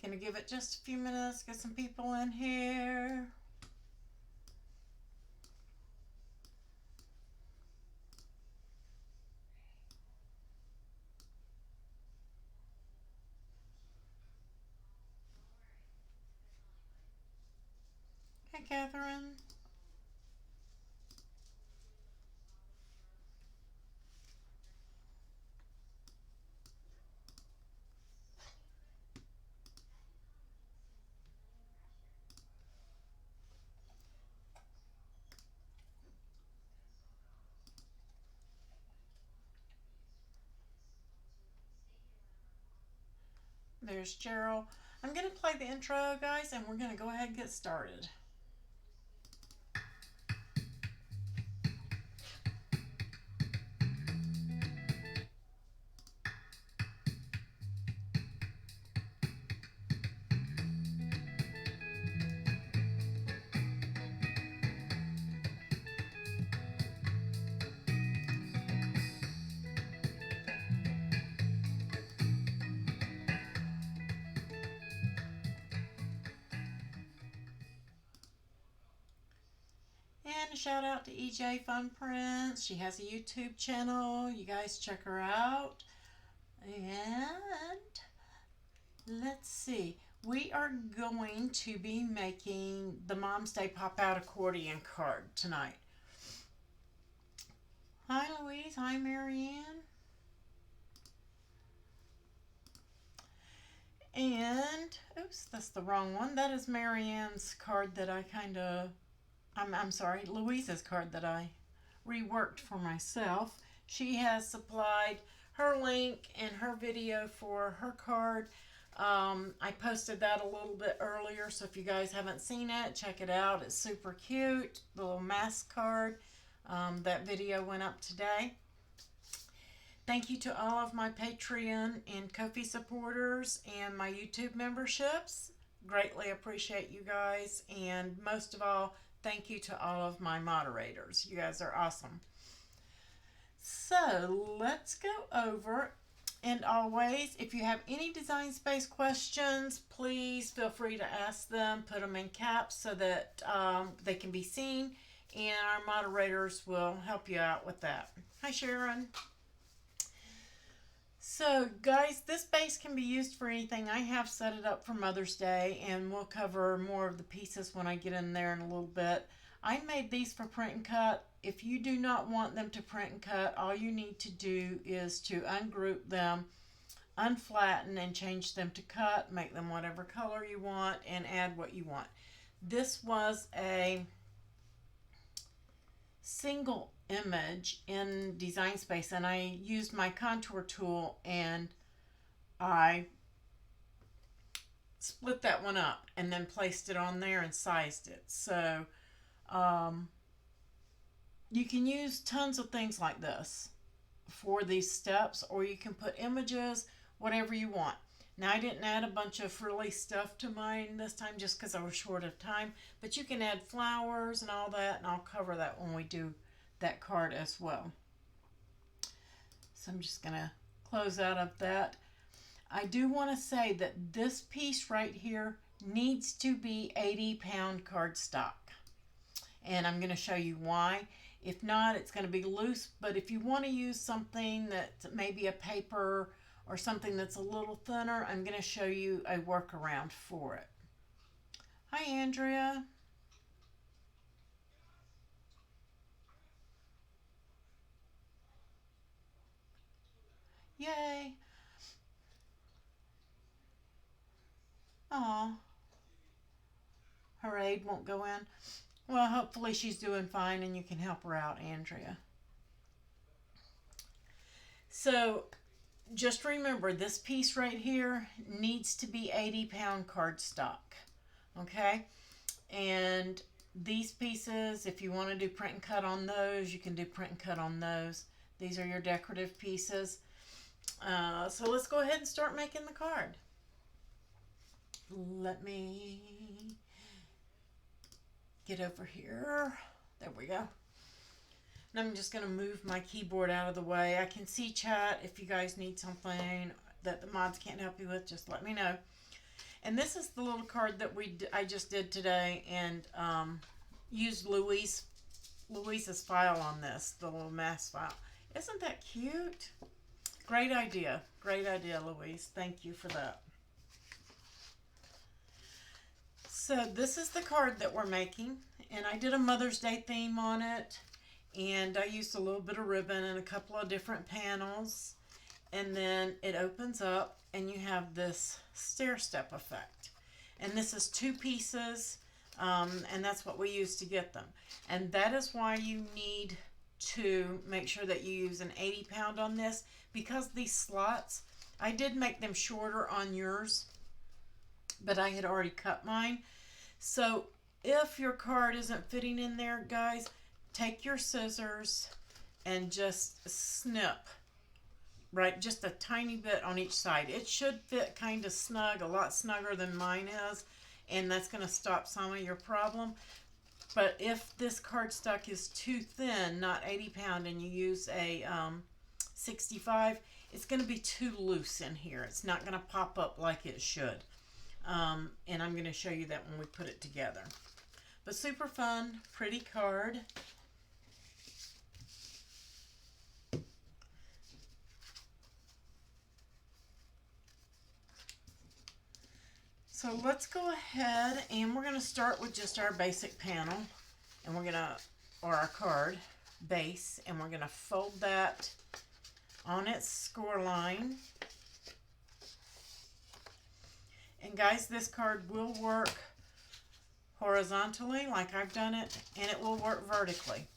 Gonna give it just a few minutes, get some people in here. Hey, Catherine. There's Gerald. I'm gonna play the intro, guys, and we're gonna go ahead and get started. And a shout out to EJ Fun Prince. She has a YouTube channel. You guys check her out. And let's see. We are going to be making the Mom's Day Pop Out accordion card tonight. Hi, Louise. Hi, Marianne. And, oops, that's the wrong one. That is Marianne's card that I I'm sorry, Louise's card that I reworked for myself. She has supplied her link and her video for her card. I posted that a little bit earlier, so if you guys haven't seen it, check it out. It's super cute, the little mask card. That video went up today. Thank you to all of my Patreon and Ko-fi supporters and my YouTube memberships. Greatly appreciate you guys. And most of all, thank you to all of my moderators. You guys are awesome. So let's go over. And always, if you have any design space questions, please feel free to ask them. Put them in caps so that they can be seen. And our moderators will help you out with that. Hi, Sharon. So guys, this base can be used for anything. I have set it up for Mother's Day, and we'll cover more of the pieces when I get in there in a little bit. I made these for print and cut. If you do not want them to print and cut, all you need to do is to ungroup them, unflatten, and change them to cut. Make them whatever color you want and add what you want. This was a single image in Design Space, and I used my contour tool and I split that one up and then placed it on there and sized it. So you can use tons of things like this for these steps, or you can put images, whatever you want. Now, I didn't add a bunch of frilly stuff to mine this time just because I was short of time, but you can add flowers and all that, and I'll cover that when we do that card as well. So I'm just going to close out of that. I do want to say that this piece right here needs to be 80-pound cardstock, and I'm going to show you why. If not, it's going to be loose, but if you want to use something that's maybe a paper or something that's a little thinner, I'm going to show you a workaround for it. Hi, Andrea. Yay. Aw. Her aide won't go in. Well, hopefully she's doing fine and you can help her out, Andrea. So just remember, this piece right here needs to be 80-pound cardstock. Okay? And these pieces, if you want to do print and cut on those, you can do print and cut on those. These are your decorative pieces. So let's go ahead and start making the card. Let me get over here. There we go. And I'm just going to move my keyboard out of the way. I can see chat. If you guys need something that the mods can't help you with, just let me know. And this is the little card that I just did today, and used Louise's file on this, the little mask file. Isn't that cute? Great idea. Great idea, Louise. Thank you for that. So this is the card that we're making, and I did a Mother's Day theme on it, and I used a little bit of ribbon and a couple of different panels, and then it opens up and you have this stair step effect. And this is 2 pieces, and that's what we use to get them. And that is why you need to make sure that you use an 80 pound on this, because these slots, I did make them shorter on yours, but I had already cut mine. So if your card isn't fitting in there, guys, take your scissors and just snip, right, just a tiny bit on each side. It should fit kind of snug, a lot snugger than mine is, and that's going to stop some of your problem. But if this cardstock is too thin, not 80 pound, and you use a 65, it's going to be too loose in here. It's not going to pop up like it should. And I'm going to show you that when we put it together. But super fun, pretty card. So let's go ahead, and we're going to start with just our basic panel, and we're going to, or our card base, and we're going to fold that on its score line. And guys, this card will work horizontally like I've done it, and it will work vertically.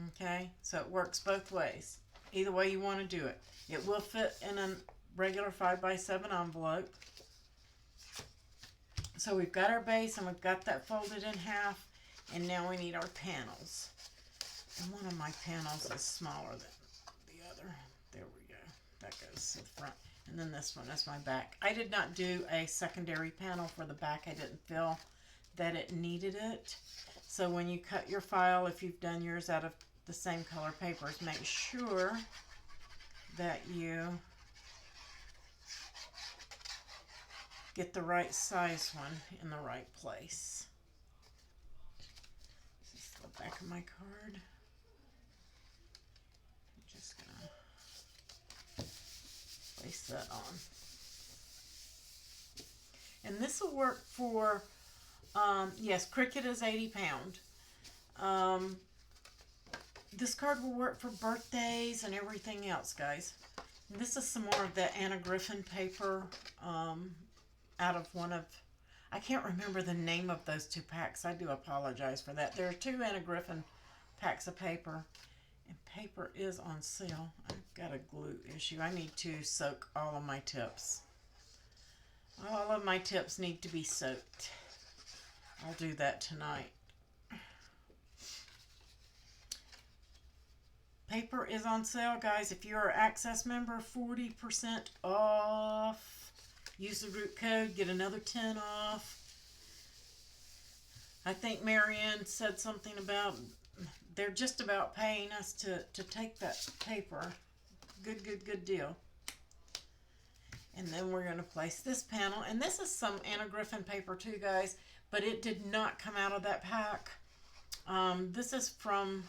Okay, so it works both ways. Either way you want to do it. It will fit in a regular 5x7 envelope. So we've got our base, and we've got that folded in half, and now we need our panels. And one of my panels is smaller than the other. There we go. That goes to the front. And then this one is my back. I did not do a secondary panel for the back. I didn't feel that it needed it. So when you cut your file, if you've done yours out of the same color papers, make sure that you get the right size one in the right place. This is the back of my card. I'm just gonna place that on. And this will work for, yes, Cricut is 80 pound. This card will work for birthdays and everything else, guys. And this is some more of the Anna Griffin paper, out of one of, I can't remember the name of those 2 packs. I do apologize for that. There are 2 Anna Griffin packs of paper, and paper is on sale. I've got a glue issue. I need to soak all of my tips. All of my tips need to be soaked. I'll do that tonight. Paper is on sale, guys. If you're an Access member, 40% off. Use the group code, get another 10 off. I think Marianne said something about they're just about paying us to take that paper. Good deal. And then we're going to place this panel. And this is some Anna Griffin paper too, guys, but it did not come out of that pack. This is from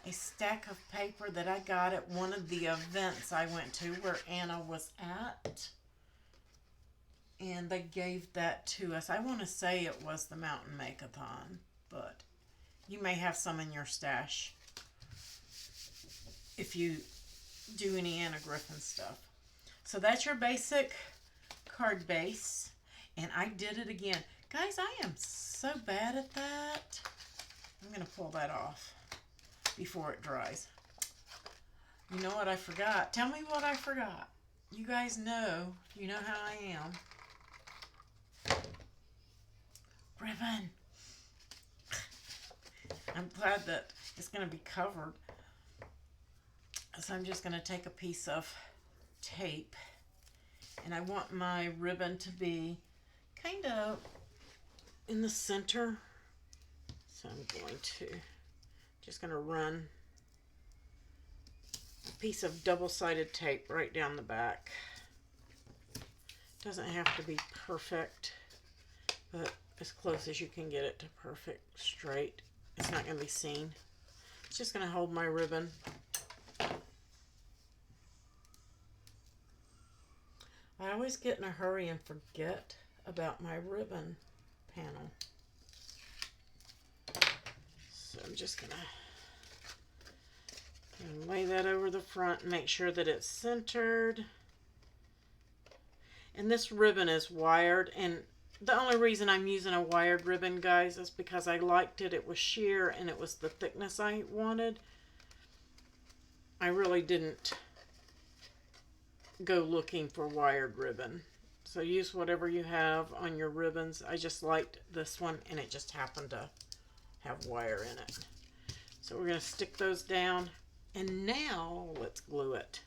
a stack of paper that I got at one of the events I went to where Anna was at. And they gave that to us. I want to say it was the Mountain Make-a-thon, but you may have some in your stash if you do any Anna Griffin stuff. So that's your basic card base, and I did it again. Guys, I am so bad at that. I'm going to pull that off before it dries. You know what I forgot? Tell me what I forgot. You guys know, you know how I am. Ribbon. I'm glad that it's going to be covered. So I'm just going to take a piece of tape, and I want my ribbon to be kind of in the center. So I'm going to just going to run a piece of double-sided tape right down the back. Doesn't have to be perfect, but as close as you can get it to perfect straight. It's not going to be seen. It's just going to hold my ribbon. I always get in a hurry and forget about my ribbon panel. So I'm just going to lay that over the front and make sure that it's centered. And this ribbon is wired, and the only reason I'm using a wired ribbon, guys, is because I liked it. It was sheer and it was the thickness I wanted. I really didn't go looking for wired ribbon. So use whatever you have on your ribbons. I just liked this one and it just happened to have wire in it. So we're going to stick those down, and now let's glue it.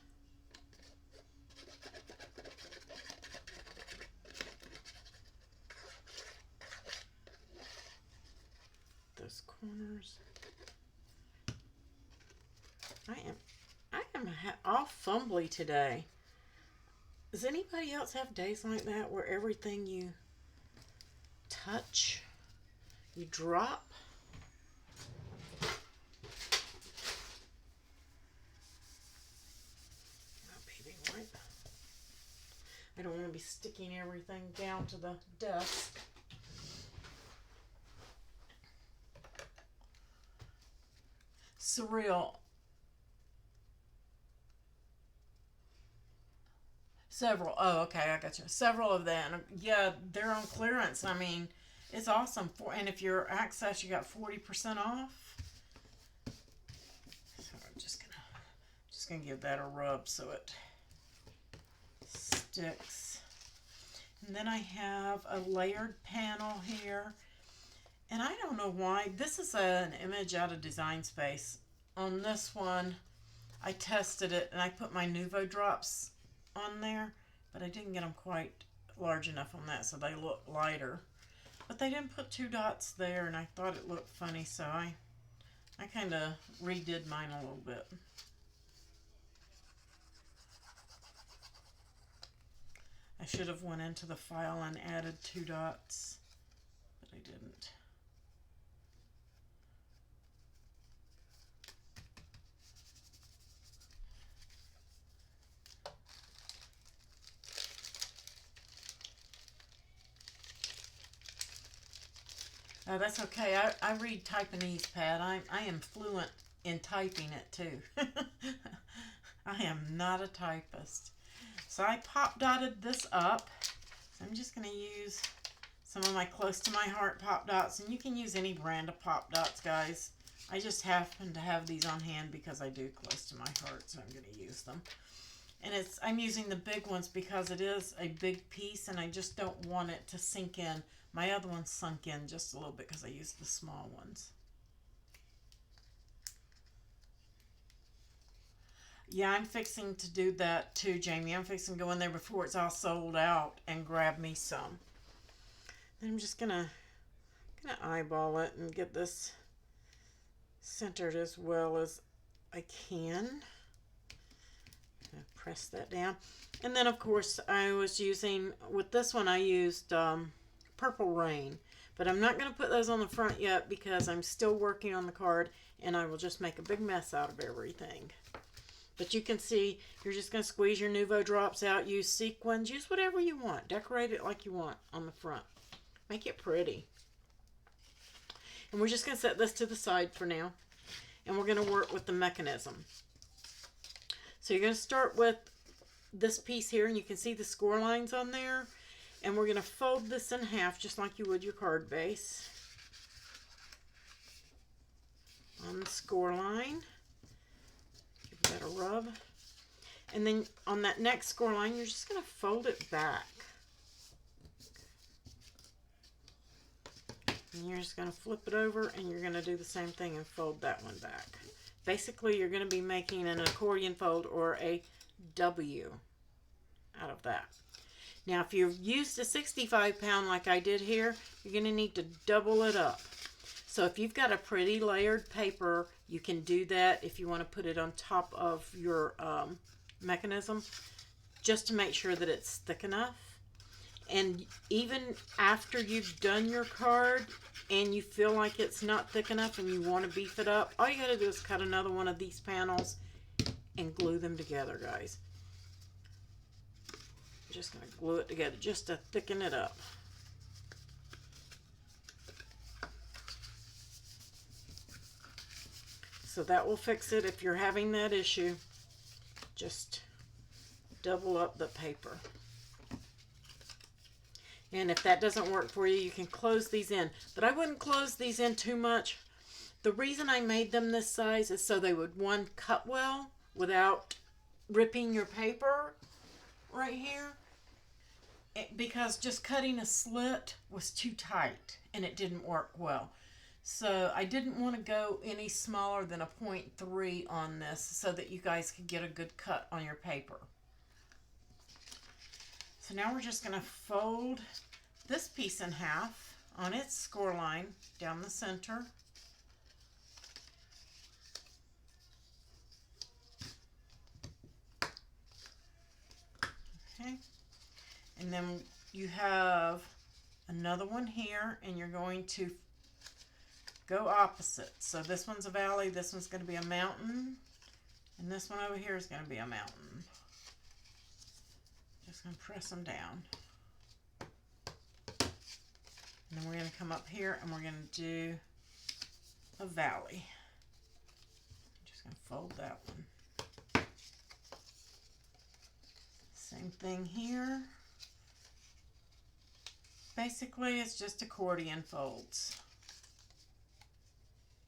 Those corners. I am all fumbly today. Does anybody else have days like that where everything you touch, you drop? Oh, baby wipe. I don't want to be sticking everything down to the desk. Surreal. Several. Oh, okay, I got you. Several of them. Yeah, they're on clearance. I mean, it's awesome. And if you're Access, you got 40% off. So I'm just gonna give that a rub so it sticks. And then I have a layered panel here. And I don't know why. This is an image out of Design Space. On this one, I tested it and I put my Nuvo drops on there, but I didn't get them quite large enough on that, so they look lighter. But they didn't put 2 dots there, and I thought it looked funny, so I kind of redid mine a little bit. I should have went into the file and added 2 dots, but I didn't. That's okay. I read Typanese, Pat. I am fluent in typing it too. I am not a typist. So I pop dotted this up. So I'm just going to use some of my close to my heart pop dots. And you can use any brand of pop dots, guys. I just happen to have these on hand because I do close to my heart, so I'm going to use them. And I'm using the big ones because it is a big piece and I just don't want it to sink in. My other one sunk in just a little bit because I used the small ones. Yeah, I'm fixing to do that too, Jamie. I'm fixing to go in there before it's all sold out and grab me some. Then I'm just gonna eyeball it and get this centered as well as I can. Press that down. And then of course I was using, with this one I used Purple Rain, but I'm not going to put those on the front yet because I'm still working on the card and I will just make a big mess out of everything. But you can see, you're just going to squeeze your Nuvo drops out, use sequins, use whatever you want, decorate it like you want on the front, make it pretty. And we're just going to set this to the side for now, and we're going to work with the mechanism. So you're going to start with this piece here, and you can see the score lines on there. And we're going to fold this in half just like you would your card base. On the score line. Give that a rub. And then on that next score line, you're just going to fold it back. And you're just going to flip it over and you're going to do the same thing and fold that one back. Basically, you're going to be making an accordion fold or a W out of that. Now, if you've used a 65 pound like I did here, you're going to need to double it up. So if you've got a pretty layered paper, you can do that if you want to put it on top of your mechanism, just to make sure that it's thick enough. And even after you've done your card and you feel like it's not thick enough and you want to beef it up, all you got to do is cut another one of these panels and glue them together, guys. I'm just going to glue it together just to thicken it up. So that will fix it. If you're having that issue, just double up the paper. And if that doesn't work for you, you can close these in. But I wouldn't close these in too much. The reason I made them this size is so they would, one, cut well without ripping your paper right here. Because just cutting a slit was too tight and it didn't work well. So I didn't want to go any smaller than a 0.3 on this so that you guys could get a good cut on your paper. So now we're just going to fold this piece in half on its score line down the center. Okay. And then you have another one here, and you're going to go opposite. So this one's a valley, this one's going to be a mountain, and this one over here is going to be a mountain. Just going to press them down. And then we're going to come up here and we're going to do a valley. I'm just going to fold that one. Same thing here. Basically, it's just accordion folds.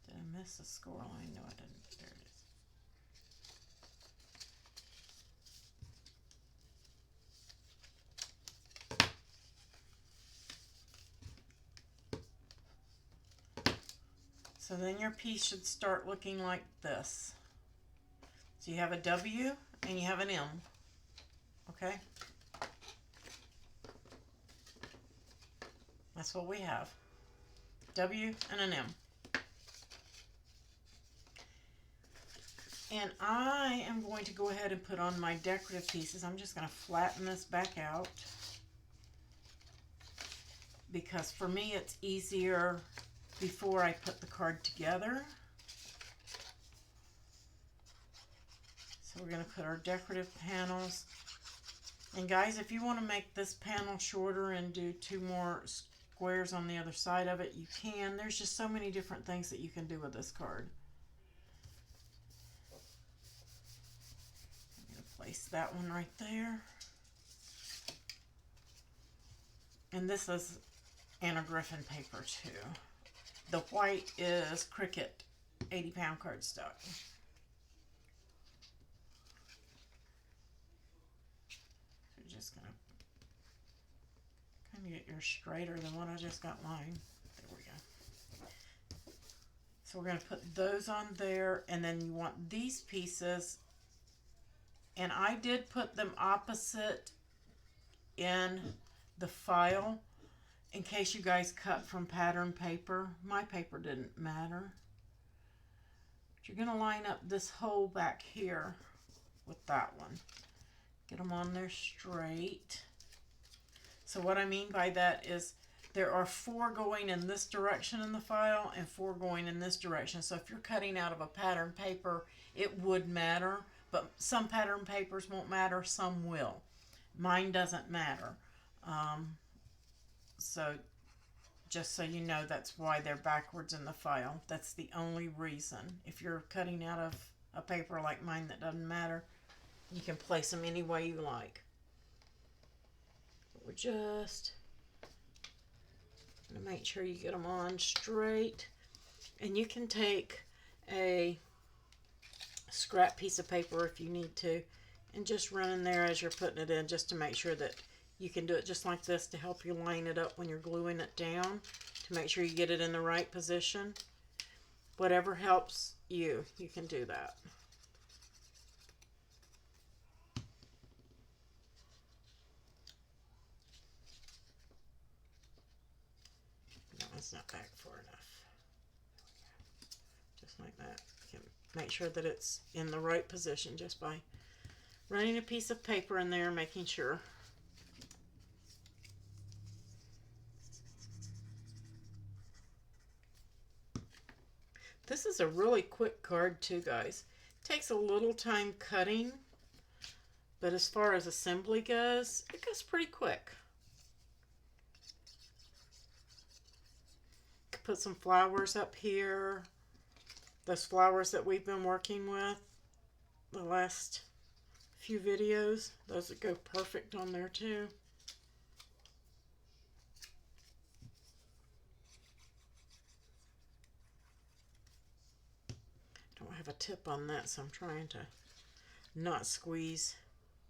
Did I miss a score line? No, I didn't. There it is. So then your piece should start looking like this. So you have a W and you have an M. Okay? That's what we have. W and an M. And I am going to go ahead and put on my decorative pieces. I'm just going to flatten this back out. Because for me it's easier before I put the card together. So we're going to put our decorative panels. And guys, if you want to make this panel shorter and do 2 more squares on the other side of it, you can. There's just so many different things that you can do with this card. I'm going to place that one right there. And this is Anna Griffin paper too. The white is Cricut 80-pound cardstock. You're just going to kind of get yours straighter than what I just got mine. There we go. So we're going to put those on there, and then you want these pieces, and I did put them opposite in the file in case you guys cut from pattern paper. My paper didn't matter. But you're going to line up this hole back here with that one. Get them on there straight. So what I mean by that is there are 4 going in this direction in the file and 4 going in this direction. So if you're cutting out of a pattern paper, it would matter, but some pattern papers won't matter, some will. Mine doesn't matter. So just so you know, that's why they're backwards in the file. That's the only reason. If you're cutting out of a paper like mine that doesn't matter, you can place them any way you like. But we're just going to make sure you get them on straight. And you can take a scrap piece of paper if you need to, and just run in there as you're putting it in, just to make sure that you can do it just like this to help you line it up when you're gluing it down, to make sure you get it in the right position. Whatever helps you, you can do that. No, it's not back far enough. Just like that. You can make sure that it's in the right position just by running a piece of paper in there, making sure. This is a really quick card too, guys. Takes a little time cutting, but as far as assembly goes, it goes pretty quick. Could put some flowers up here. Those flowers that we've been working with the last few videos, those would go perfect on there too. Don't have a tip on that, so I'm trying to not squeeze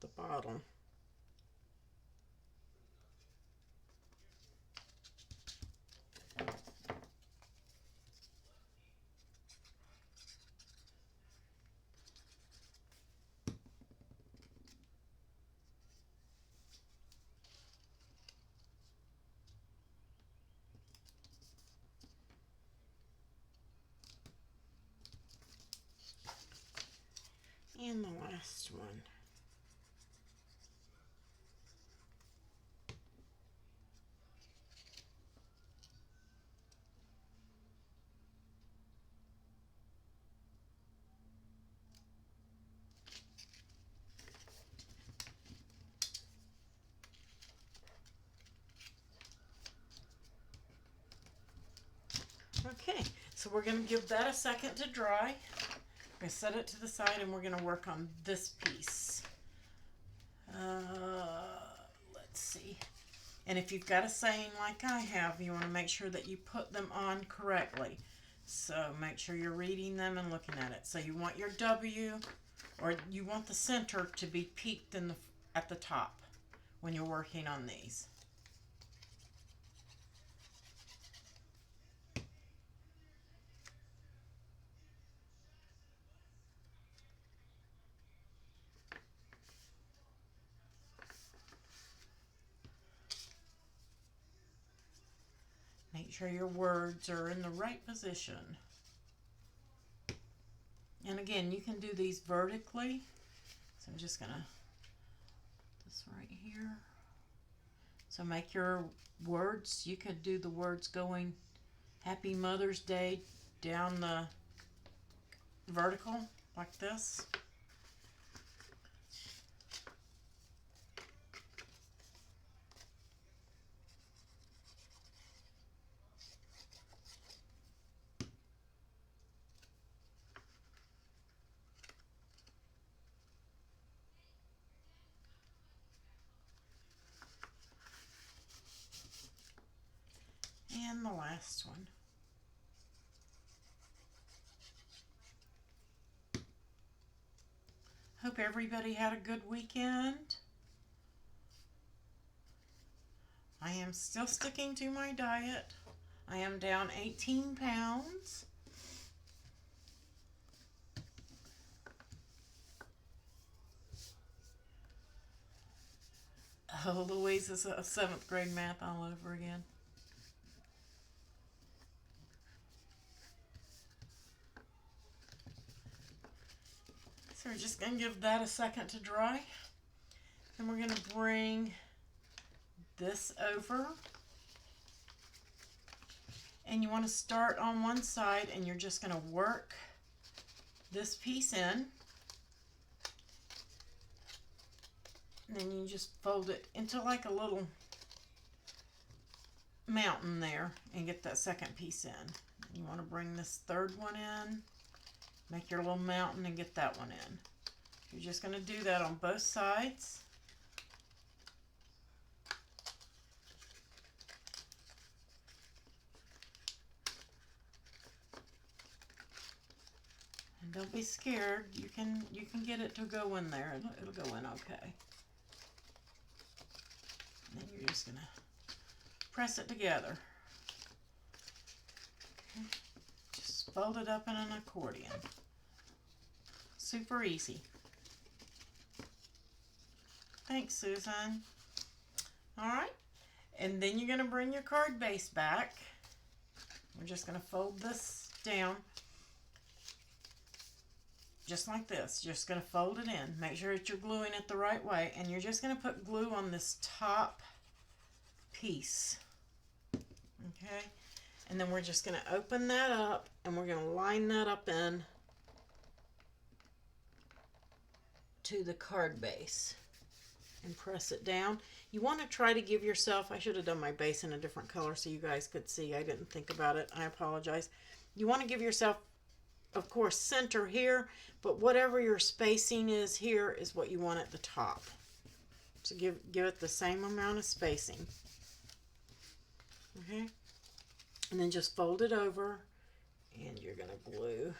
the bottle. And the last one. Okay, so we're going to give that a second to dry. I'm going to set it to the side and we're going to work on this piece. Let's see. And if you've got a saying like I have, you want to make sure that you put them on correctly. So make sure you're reading them and looking at it. So you want your W, or you want the center to be peaked in at the top when you're working on these. Make sure your words are in the right position. And again, you can do these vertically. So I'm just going to put this right here. So make your words, you could do the words going Happy Mother's Day down the vertical like this. And the last one. Hope everybody had a good weekend. I am still sticking to my diet. I am down 18 pounds. Oh, Louise is a 7th grade math all over again. So we're just going to give that a second to dry. Then we're going to bring this over. And you want to start on one side and you're just going to work this piece in. And then you just fold it into like a little mountain there and get that second piece in. You want to bring this third one in. Make your little mountain and get that one in. You're just going to do that on both sides. And don't be scared. You can get it to go in there. It'll go in okay. And then you're just going to press it together. Okay. Just fold it up in an accordion. Super easy. Thanks, Susan. All right. And then you're going to bring your card base back. We're just going to fold this down. Just like this. Just going to fold it in. Make sure that you're gluing it the right way. And you're just going to put glue on this top piece. Okay. And then we're just going to open that up and we're going to line that up in to the card base and press it down. You want to try to give yourself, I should have done my base in a different color so you guys could see. I didn't think about it. I apologize. You want to give yourself, of course, center here, but whatever your spacing is here is what you want at the top. So give it the same amount of spacing. Okay? And then just fold it over and you're going to glue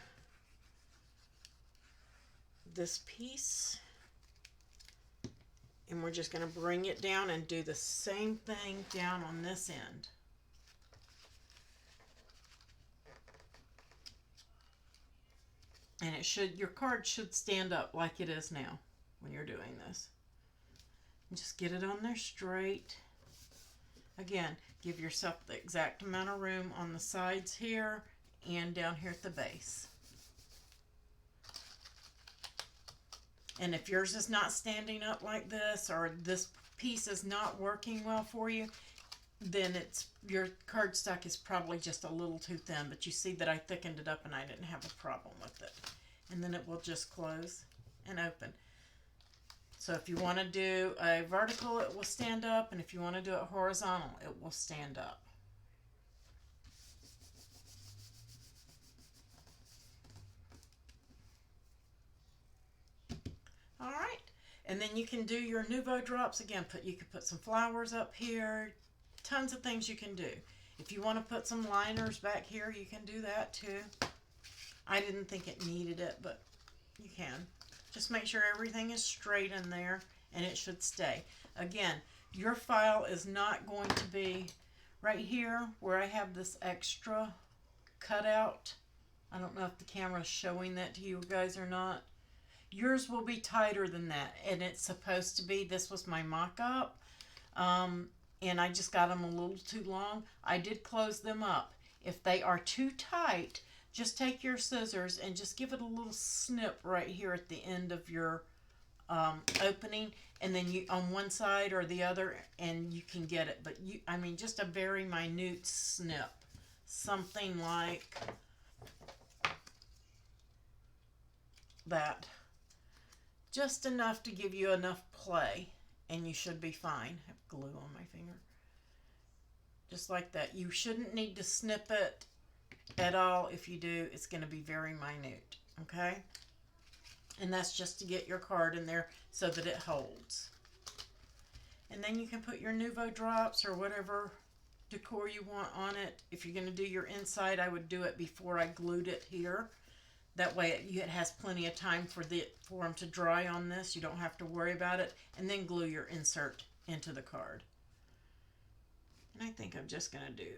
this piece. And we're just going to bring it down and do the same thing down on this end. And it should, your card should stand up like it is now when you're doing this. And just get it on there straight. Again, give yourself the exact amount of room on the sides here and down here at the base. And if yours is not standing up like this, or this piece is not working well for you, then it's, your cardstock is probably just a little too thin. But you see that I thickened it up and I didn't have a problem with it. And then it will just close and open. So if you want to do a vertical, it will stand up. And if you want to do it horizontal, it will stand up. All right. And then you can do your Nouveau drops. Again, you could put some flowers up here. Tons of things you can do. If you want to put some liners back here, you can do that too. I didn't think it needed it, but you can. Just make sure everything is straight in there and it should stay. Again, your file is not going to be right here where I have this extra cutout. I don't know if the camera is showing that to you guys or not. Yours will be tighter than that, and it's supposed to be. This was my mock-up, and I just got them a little too long. I did close them up. If they are too tight, just take your scissors and just give it a little snip right here at the end of your opening, and then you on one side or the other, and you can get it. But I mean, just a very minute snip, something like that. Just enough to give you enough play, and you should be fine. I have glue on my finger. Just like that. You shouldn't need to snip it at all. If you do, it's going to be very minute. Okay? And that's just to get your card in there so that it holds. And then you can put your Nouveau drops or whatever decor you want on it. If you're going to do your inside, I would do it before I glued it here. That way it has plenty of time for them to dry on this. You don't have to worry about it. And then glue your insert into the card. And I think I'm just going to do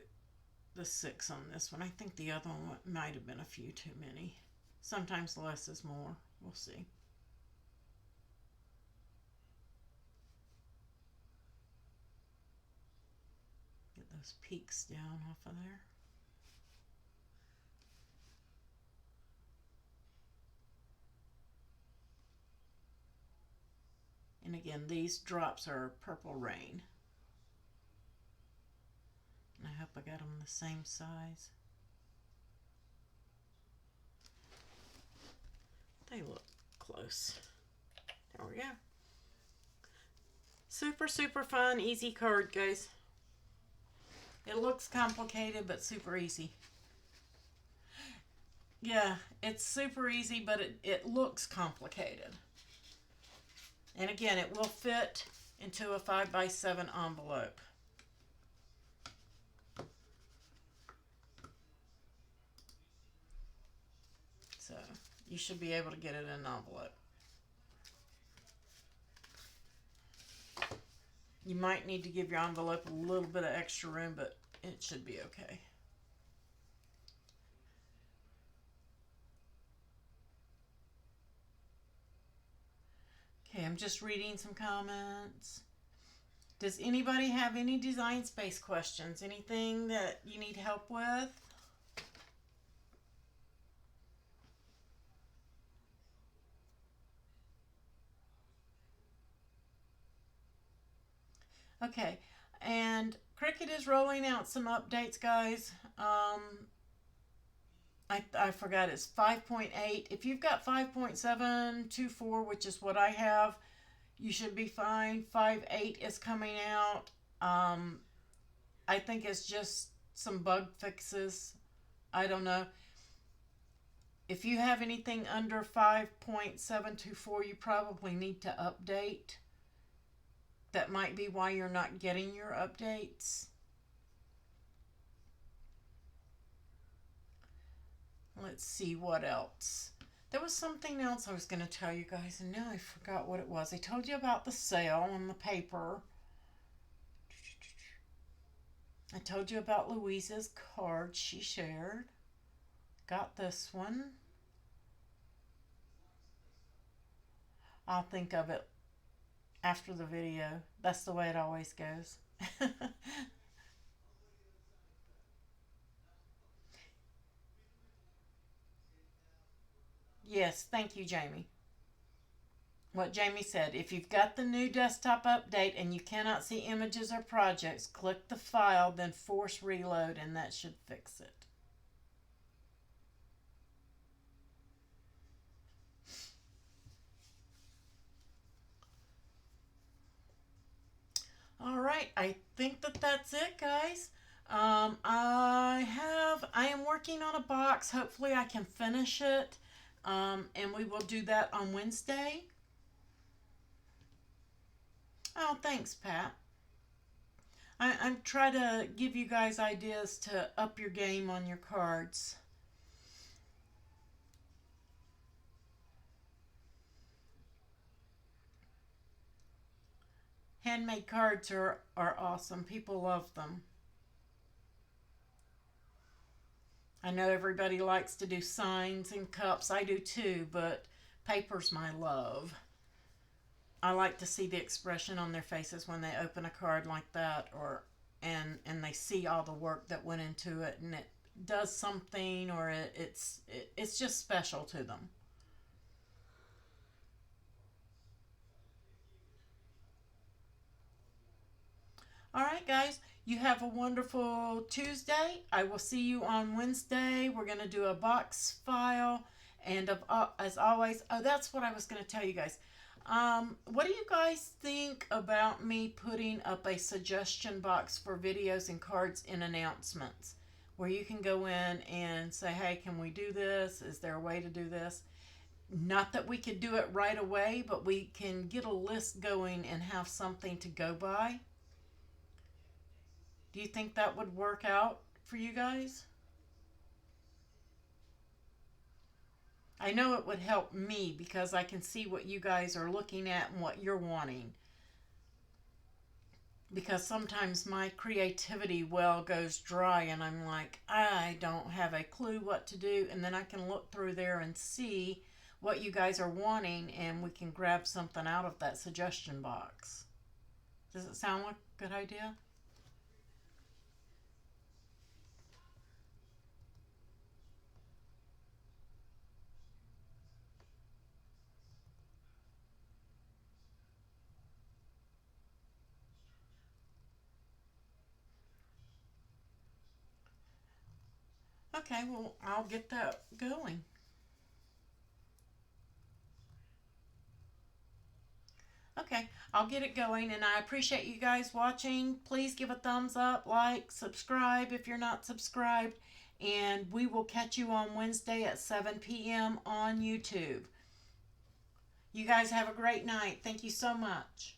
the 6 on this one. I think the other one might have been a few too many. Sometimes less is more. We'll see. Get those peaks down off of there. And again, these drops are Purple Rain. And I hope I got them the same size. They look close. There we go. Super, super fun, easy card, guys. It looks complicated, but super easy. Yeah, it's super easy, but it looks complicated. And again, it will fit into a 5x7 envelope. So you should be able to get it in an envelope. You might need to give your envelope a little bit of extra room, but it should be okay. Okay, I'm just reading some comments. Does anybody have any design space questions? Anything that you need help with? Okay, and Cricket is rolling out some updates, guys. I forgot it's 5.8. If you've got 5.724, which is what I have, you should be fine. 5.8 is coming out. I think it's just some bug fixes. I don't know. If you have anything under 5.724, you probably need to update. That might be why you're not getting your updates. Let's see what else. There was something else I was going to tell you guys, and now I forgot what it was. I told you about the sale on the paper. I told you about Louisa's card she shared. Got this one. I'll think of it after the video. That's the way it always goes. Yes, thank you, Jamie. What Jamie said, if you've got the new desktop update and you cannot see images or projects, click the file, then force reload, and that should fix it. All right, I think that that's it, guys. I am working on a box. Hopefully I can finish it. And we will do that on Wednesday. Oh, thanks, Pat. I'm trying to give you guys ideas to up your game on your cards. Handmade cards are awesome. People love them. I know everybody likes to do signs and cups. I do too, but paper's my love. I like to see the expression on their faces when they open a card like that, or and they see all the work that went into it, and it does something, or it's just special to them. All right, guys, you have a wonderful Tuesday. I will see you on Wednesday. We're going to do a box file. And as always, oh, that's what I was going to tell you guys. What do you guys think about me putting up a suggestion box for videos and cards in announcements where you can go in and say, hey, can we do this? Is there a way to do this? Not that we could do it right away, but we can get a list going and have something to go by. Do you think that would work out for you guys? I know it would help me because I can see what you guys are looking at and what you're wanting. Because sometimes my creativity well goes dry and I'm like, I don't have a clue what to do. And then I can look through there and see what you guys are wanting and we can grab something out of that suggestion box. Does it sound like a good idea? Okay, well, I'll get that going. Okay, I'll get it going, and I appreciate you guys watching. Please give a thumbs up, like, subscribe if you're not subscribed, and we will catch you on Wednesday at 7 p.m. on YouTube. You guys have a great night. Thank you so much.